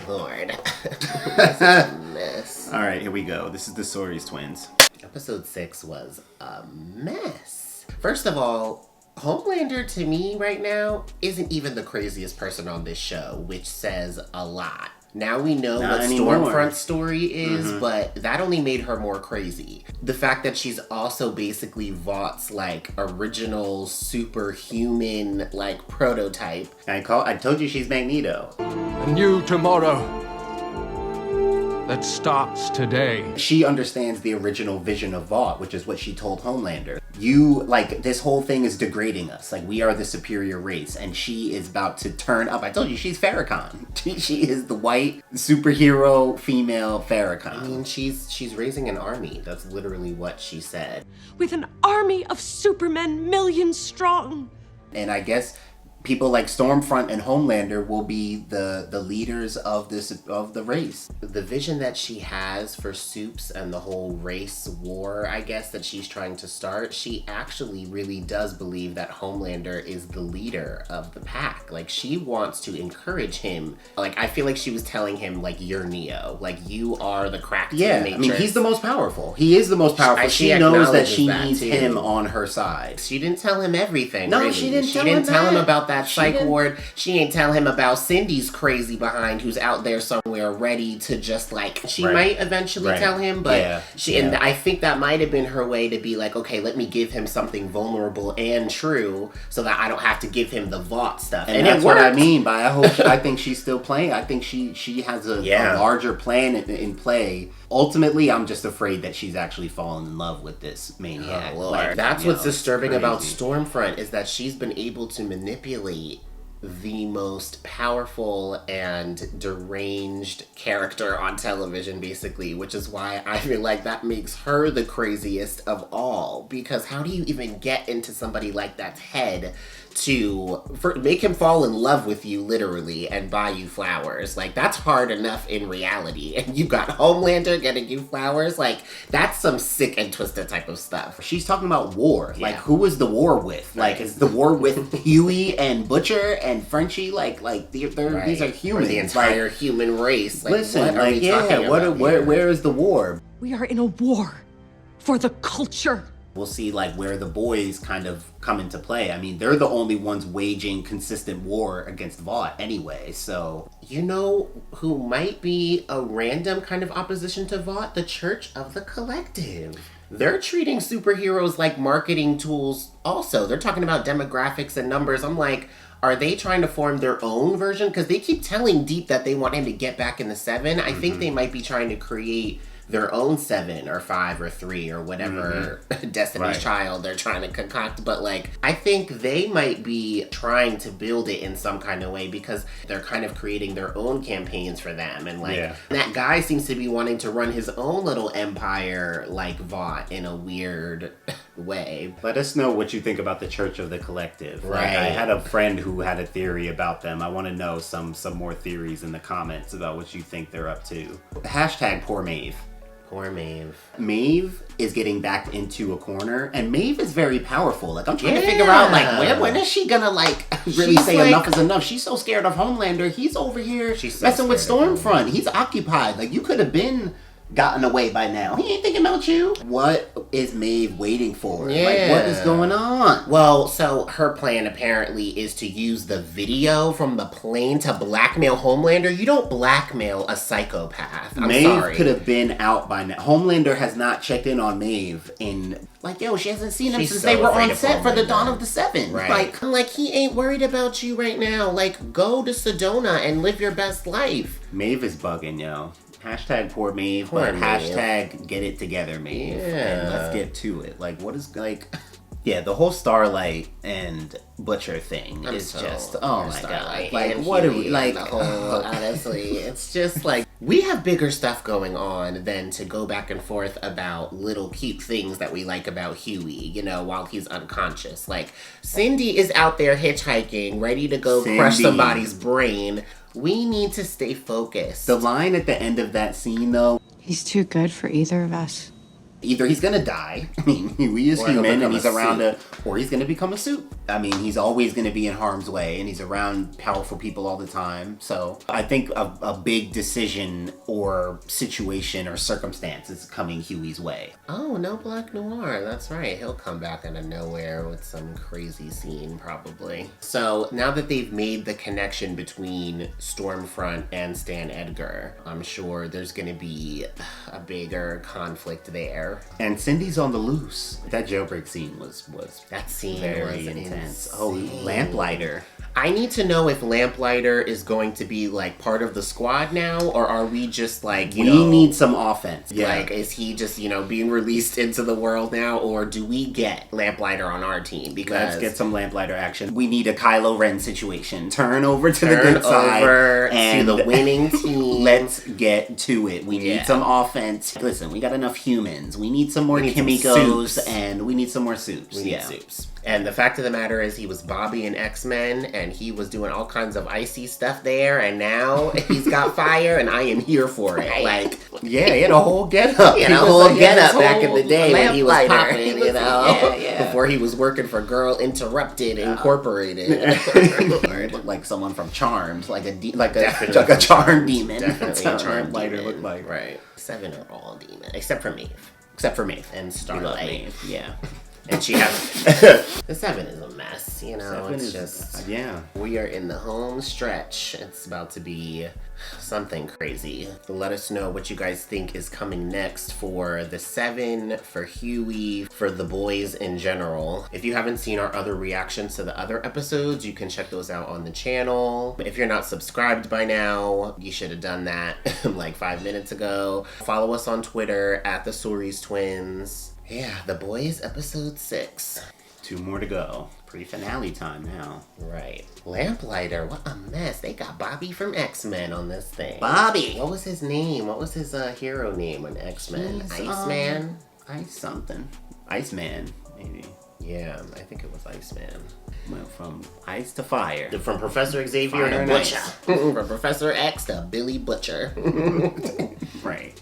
Lord. This is a mess. All right, here we go. This is the Soaries twins. Episode 6 was a mess. First of all, Homelander to me right now isn't even the craziest person on this show, which says a lot. Now we know Not what anymore. Stormfront's story is, but that only made her more crazy. The fact that she's also basically Vought's, like, original superhuman, like, prototype. I told you she's Magneto. A new tomorrow that starts today. She understands the original vision of Vought, which is what she told Homelander. You, like, this whole thing is degrading us. Like, we are the superior race, and she is about to turn up. I told you, she's Farrakhan. She is the white superhero female Farrakhan. I mean, she's raising an army. That's literally what she said. With an army of supermen, millions strong. And I guess people like Stormfront and Homelander will be the leaders of the race. The vision that she has for Supes and the whole race war, I guess, that she's trying to start, she actually really does believe that Homelander is the leader of the pack. Like, she wants to encourage him. Like, I feel like she was telling him, like, you're Neo. Like, you are the crack to the Matrix. I mean, he's the most powerful. He is the most powerful. She knows that she needs him on her side. She didn't tell him everything, No, really. she didn't tell him about that psych ward. She ain't tell him about Cindy's crazy behind who's out there somewhere ready to just, like, she might eventually tell him, but and I think that might have been her way to be like, okay, let me give him something vulnerable and true so that I don't have to give him the Vought stuff. And that's what I mean by I think she's still playing. I think she has a larger plan in play. Ultimately, I'm just afraid that she's actually fallen in love with this maniac. Oh, Lord. Like, that's what's disturbing about Stormfront is that she's been able to manipulate the most powerful and deranged character on television, basically, which is why I feel like that makes her the craziest of all. Because how do you even get into somebody like that's head to make him fall in love with you, literally, and buy you flowers? Like, that's hard enough in reality. And you got Homelander getting you flowers? Like, that's some sick and twisted type of stuff. She's talking about war. Yeah. Like, who is the war with? Like, is the war with Hughie and Butcher and Frenchie? Like these are humans. Or the entire human race. Like, listen, where is the war? We are in a war for the culture. We'll see, like, where the boys kind of come into play. I mean, they're the only ones waging consistent war against Vought anyway, so... You know who might be a random kind of opposition to Vought? The Church of the Collective. They're treating superheroes like marketing tools also. They're talking about demographics and numbers. I'm like, are they trying to form their own version? Because they keep telling Deep that they want him to get back in the 7. I think they might be trying to create their own 7 or 5 or 3 or whatever Destiny's Child they're trying to concoct. But, like, I think they might be trying to build it in some kind of way because they're kind of creating their own campaigns for them. And, like, that guy seems to be wanting to run his own little empire like Vought in a weird way. Let us know what you think about the Church of the Collective. Right. Like, I had a friend who had a theory about them. I want to know some more theories in the comments about what you think they're up to. Hashtag poor Maeve. Poor Maeve. Maeve is getting backed into a corner, and Maeve is very powerful. Like, I'm trying to figure out, like, when is she gonna, like, really say like, enough is enough? She's so scared of Homelander. He's over here messing with Stormfront. He's occupied. Like, you could have been gotten away by now. He ain't thinking about you. What is Maeve waiting for? Yeah. Like, what is going on? Well, so her plan apparently is to use the video from the plane to blackmail Homelander. You don't blackmail a psychopath. I'm Maeve sorry. could have been out by now. Homelander has not checked in on Maeve in, like, yo, she hasn't seen him since they were on set for the Dawn of the 7. Right. Like, I'm like, he ain't worried about you right now. Like, go to Sedona and live your best life. Maeve is bugging, yo. Hashtag poor Maeve, Poor but Maeve. Hashtag get it together, Maeve. Yeah. And let's get to it. Like, what is, like... Yeah, the whole Starlight and Butcher thing is just, oh my god. Like, what are we, like... honestly, it's just like, we have bigger stuff going on than to go back and forth about little cute things that we like about Hughie, you know, while he's unconscious. Like, Cindy is out there hitchhiking, ready to go crush somebody's brain. We need to stay focused. The line at the end of that scene, though... He's too good for either of us. Either he's gonna die, I mean, he is Or he'll human and become he's a around suit. or he's gonna become a suit. I mean, he's always gonna be in harm's way and he's around powerful people all the time. So I think a big decision or situation or circumstance is coming Hughie's way. Oh, no Black Noir. That's right. He'll come back out of nowhere with some crazy scene, probably. So now that they've made the connection between Stormfront and Stan Edgar, I'm sure there's going to be a bigger conflict there. And Cindy's on the loose. That jailbreak scene was That scene very was intense. insane. Oh, Lamplighter. I need to know if Lamplighter is going to be like part of the squad now, or are we just like, We need some offense. Like, is he just, being released into the world now, or do we get Lamplighter on our team? Because Let's get some Lamplighter action. We need a Kylo Ren situation. Turn over to the good side over and to the winning team. Let's get to it. We need some offense. Listen, we got enough humans. We need some more Kimikos and we need some more soups. We need soups. And the fact of the matter is he was Bobby in X-Men, and he was doing all kinds of icy stuff there, and now he's got fire, and I am here for it. Like, yeah, he had a whole get-up. He had a whole get-up back in the day when he was popping, before he was working for Girl Interrupted Incorporated. He looked like someone from Charms, like a charm demon. Definitely a charm Lamplighter demon. looked like. Right. 7 are all demons, except for Maeve. And Starlight. Maeve, yeah. And she has the 7 is a mess, it's just we are in the home stretch. It's about to be something crazy. Let us know what you guys think is coming next for the 7, for Hughie, for the boys in general. If you haven't seen our other reactions to the other episodes, you can check those out on the channel. If you're not subscribed by now, you should have done that like 5 minutes ago. Follow us on Twitter at the Stories Twins. Yeah, The Boys, episode 6. 2 more to go. Pre-finale time now. Right. Lamplighter, what a mess. They got Bobby from X-Men on this thing. Bobby! What was his name? What was his hero name on X-Men? Iceman? Ice something. Iceman, maybe. Yeah, I think it was Iceman. Went from ice to fire. From Professor Xavier Fire to and Butcher. ice. From Professor X to Billy Butcher. Right.